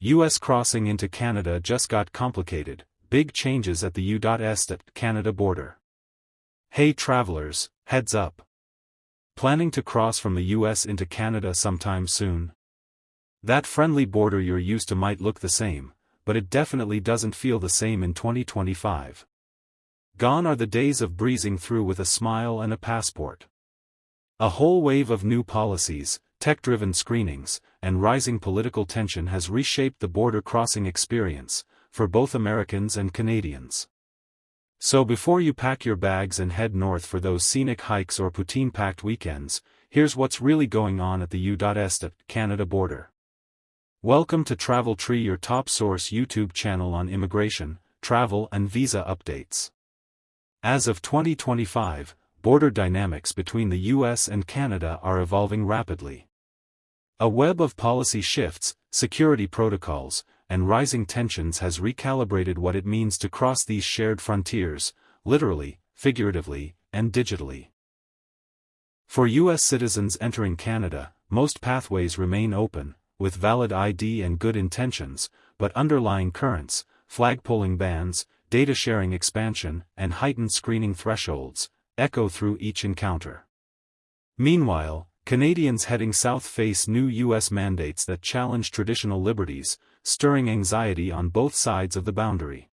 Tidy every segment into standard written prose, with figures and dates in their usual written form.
U.S. crossing into Canada just got complicated, big changes at the U.S.-Canada border. Hey travelers, heads up. Planning to cross from the U.S. into Canada sometime soon? That friendly border you're used to might look the same, but it definitely doesn't feel the same in 2025. Gone are the days of breezing through with a smile and a passport. A whole wave of new policies, tech-driven screenings, and rising political tension has reshaped the border crossing experience, for both Americans and Canadians. So before you pack your bags and head north for those scenic hikes or poutine-packed weekends, here's what's really going on at the U.S.-Canada border. Welcome to Travel Tree, your top source YouTube channel on immigration, travel and visa updates. As of 2025, border dynamics between the U.S. and Canada are evolving rapidly. A web of policy shifts, security protocols, and rising tensions has recalibrated what it means to cross these shared frontiers, literally, figuratively, and digitally. For U.S. citizens entering Canada, most pathways remain open, with valid ID and good intentions, but underlying currents, flagpolling bans, data sharing expansion, and heightened screening thresholds, echo through each encounter. Meanwhile, Canadians heading south face new U.S. mandates that challenge traditional liberties, stirring anxiety on both sides of the boundary.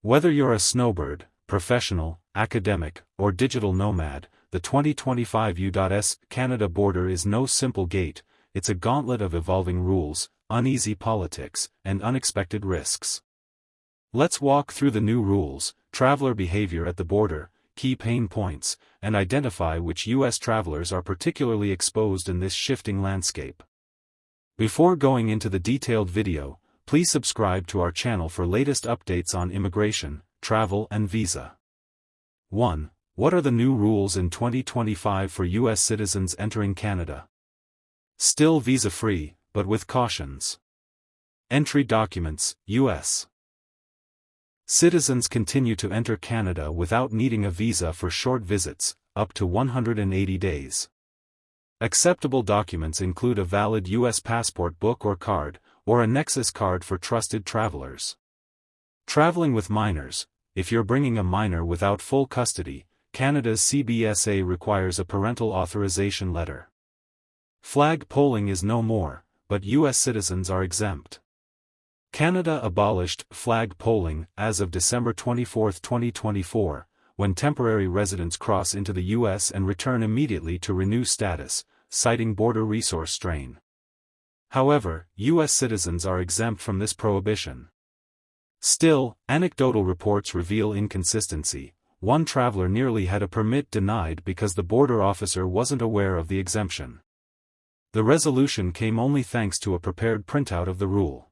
Whether you're a snowbird, professional, academic, or digital nomad, the 2025 U.S.-Canada border is no simple gate. It's a gauntlet of evolving rules, uneasy politics, and unexpected risks. Let's walk through the new rules, traveler behavior at the border, key pain points, and identify which U.S. travelers are particularly exposed in this shifting landscape. Before going into the detailed video, please subscribe to our channel for latest updates on immigration, travel and visa. 1. What are the new rules in 2025 for U.S. citizens entering Canada? Still visa-free, but with cautions. Entry documents, U.S. Citizens continue to enter Canada without needing a visa for short visits, up to 180 days. Acceptable documents include a valid U.S. passport book or card, or a NEXUS card for trusted travelers. Traveling with minors, if you're bringing a minor without full custody, Canada's CBSA requires a parental authorization letter. Flag polling is no more, but U.S. citizens are exempt. Canada abolished flag polling as of December 24, 2024, when temporary residents cross into the U.S. and return immediately to renew status, citing border resource strain. However, U.S. citizens are exempt from this prohibition. Still, anecdotal reports reveal inconsistency. One traveler nearly had a permit denied because the border officer wasn't aware of the exemption. The resolution came only thanks to a prepared printout of the rule.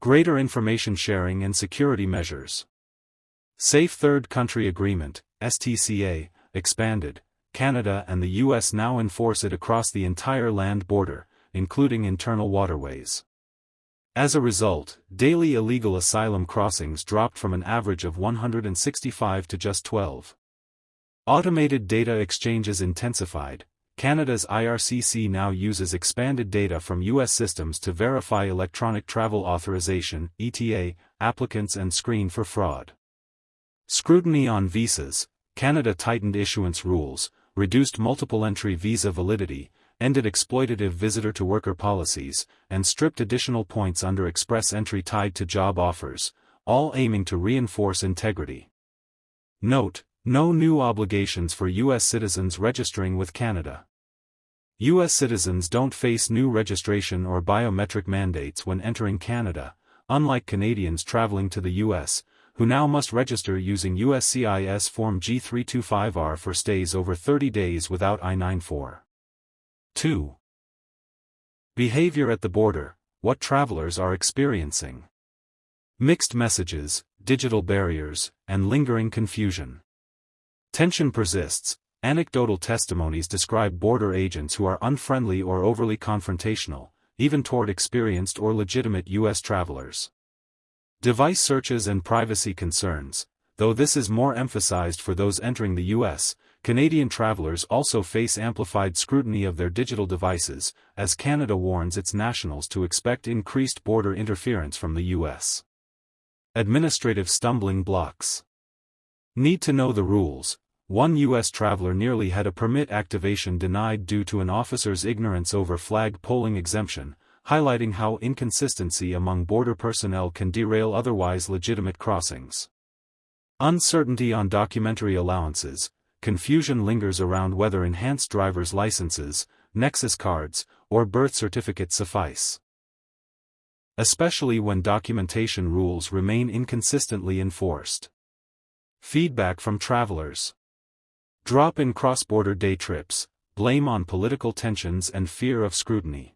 Greater information sharing and security measures. Safe Third Country Agreement, STCA, expanded. Canada and the U.S. now enforce it across the entire land border, including internal waterways. As a result, daily illegal asylum crossings dropped from an average of 165 to just 12. Automated data exchanges intensified. Canada's IRCC now uses expanded data from U.S. systems to verify electronic travel authorization (ETA) applicants and screen for fraud. Scrutiny on visas. Canada tightened issuance rules, reduced multiple-entry visa validity, ended exploitative visitor-to-worker policies, and stripped additional points under express entry tied to job offers, all aiming to reinforce integrity. Note: no new obligations for U.S. citizens registering with Canada. U.S. citizens don't face new registration or biometric mandates when entering Canada, unlike Canadians traveling to the U.S., who now must register using USCIS Form G325R for stays over 30 days without I-94. 2. Behavior at the border, what travelers are experiencing. Mixed messages, digital barriers, and lingering confusion. Tension persists. Anecdotal testimonies describe border agents who are unfriendly or overly confrontational, even toward experienced or legitimate U.S. travelers. Device searches and privacy concerns. Though this is more emphasized for those entering the U.S., Canadian travelers also face amplified scrutiny of their digital devices, as Canada warns its nationals to expect increased border interference from the U.S. Administrative stumbling blocks. Need to know the rules. One U.S. traveler nearly had a permit activation denied due to an officer's ignorance over flag polling exemption, highlighting how inconsistency among border personnel can derail otherwise legitimate crossings. Uncertainty on documentary allowances. Confusion lingers around whether enhanced driver's licenses, NEXUS cards, or birth certificates suffice, especially when documentation rules remain inconsistently enforced. Feedback from travelers. Drop in cross-border day trips, blame on political tensions and fear of scrutiny.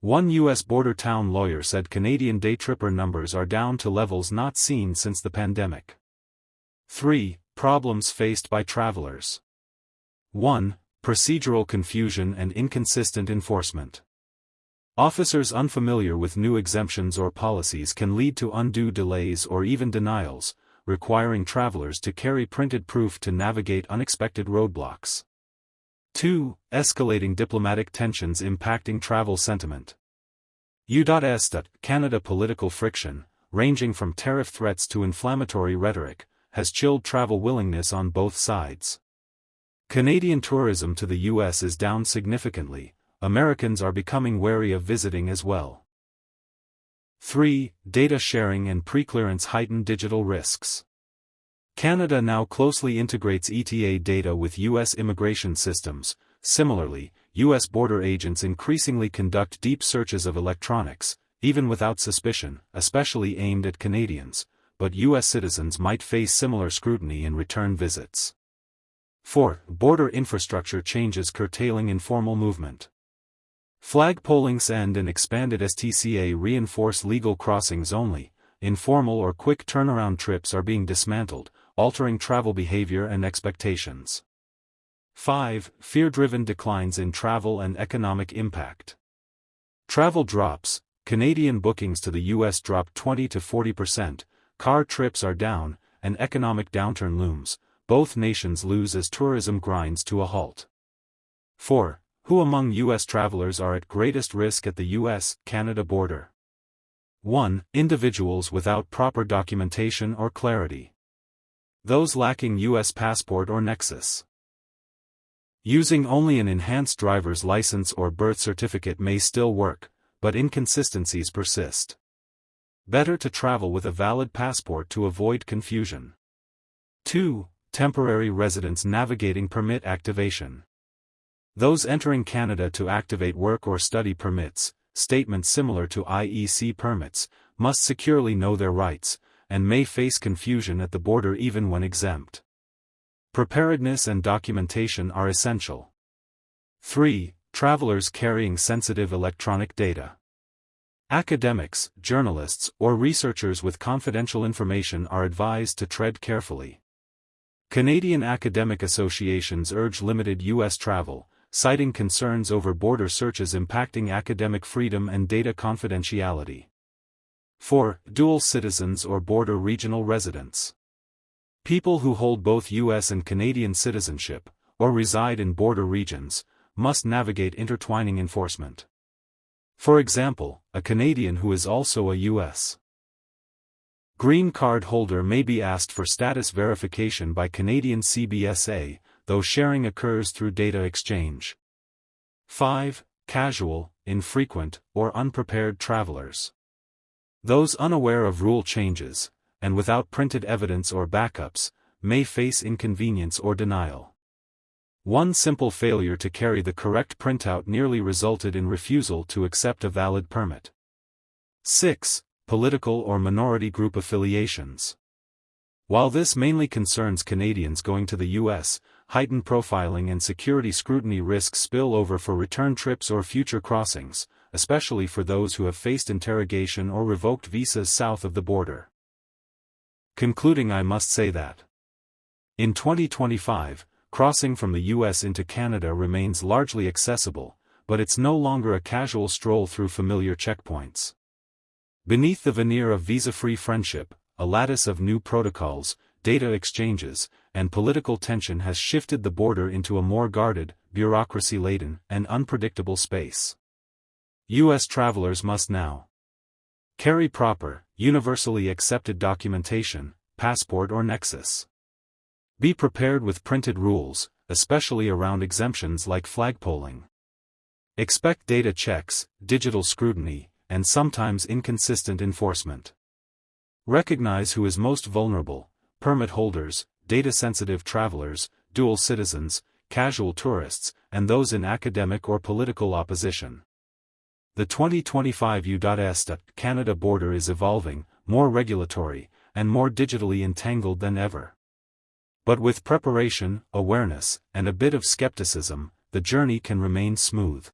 One U.S. border town lawyer said Canadian day tripper numbers are down to levels not seen since the pandemic. 3. Problems faced by travelers. 1. Procedural confusion and inconsistent enforcement. Officers unfamiliar with new exemptions or policies can lead to undue delays or even denials, requiring travelers to carry printed proof to navigate unexpected roadblocks. 2. Escalating diplomatic tensions impacting travel sentiment. U.S. Canada political friction, ranging from tariff threats to inflammatory rhetoric, has chilled travel willingness on both sides. Canadian tourism to the U.S. is down significantly. Americans are becoming wary of visiting as well. 3. Data sharing and preclearance heighten digital risks. Canada now closely integrates ETA data with U.S. immigration systems. Similarly, U.S. border agents increasingly conduct deep searches of electronics, even without suspicion, especially aimed at Canadians, but U.S. citizens might face similar scrutiny in return visits. 4. Border infrastructure changes curtailing informal movement. Flag pollings and an expanded STCA reinforce legal crossings only. Informal or quick turnaround trips are being dismantled, altering travel behavior and expectations. 5. Fear-driven declines in travel and economic impact. Travel drops. Canadian bookings to the U.S. dropped 20 to 40%, car trips are down, and economic downturn looms. Both nations lose as tourism grinds to a halt. 4. Who among U.S. travelers are at greatest risk at the U.S.-Canada border? 1. Individuals without proper documentation or clarity. Those lacking U.S. passport or NEXUS. Using only an enhanced driver's license or birth certificate may still work, but inconsistencies persist. Better to travel with a valid passport to avoid confusion. 2. Temporary residents navigating permit activation. Those entering Canada to activate work or study permits, statements similar to IEC permits, must securely know their rights, and may face confusion at the border even when exempt. Preparedness and documentation are essential. 3. Travelers carrying sensitive electronic data. Academics, journalists, or researchers with confidential information are advised to tread carefully. Canadian academic associations urge limited U.S. travel, citing concerns over border searches impacting academic freedom and data confidentiality. 4. Dual citizens or border regional residents. People who hold both U.S. and Canadian citizenship, or reside in border regions, must navigate intertwining enforcement. For example, a Canadian who is also a U.S. green card holder may be asked for status verification by Canadian CBSA, though sharing occurs through data exchange. 5. Casual, infrequent, or unprepared travelers. Those unaware of rule changes, and without printed evidence or backups, may face inconvenience or denial. One simple failure to carry the correct printout nearly resulted in refusal to accept a valid permit. 6. Political or minority group affiliations. While this mainly concerns Canadians going to the U.S., heightened profiling and security scrutiny risks spill over for return trips or future crossings, especially for those who have faced interrogation or revoked visas south of the border. Concluding, I must say that in 2025, crossing from the U.S. into Canada remains largely accessible, but it's no longer a casual stroll through familiar checkpoints. Beneath the veneer of visa-free friendship, a lattice of new protocols, data exchanges, and political tension has shifted the border into a more guarded, bureaucracy-laden, and unpredictable space. U.S. travelers must now carry proper, universally accepted documentation, passport or NEXUS. Be prepared with printed rules, especially around exemptions like flagpoling. Expect data checks, digital scrutiny, and sometimes inconsistent enforcement. Recognize who is most vulnerable: permit holders, data-sensitive travelers, dual citizens, casual tourists, and those in academic or political opposition. The 2025 U.S.-Canada border is evolving, more regulatory, and more digitally entangled than ever. But with preparation, awareness, and a bit of skepticism, the journey can remain smooth.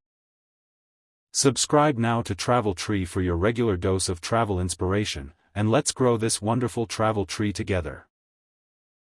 Subscribe now to Travel Tree for your regular dose of travel inspiration, and let's grow this wonderful travel tree together.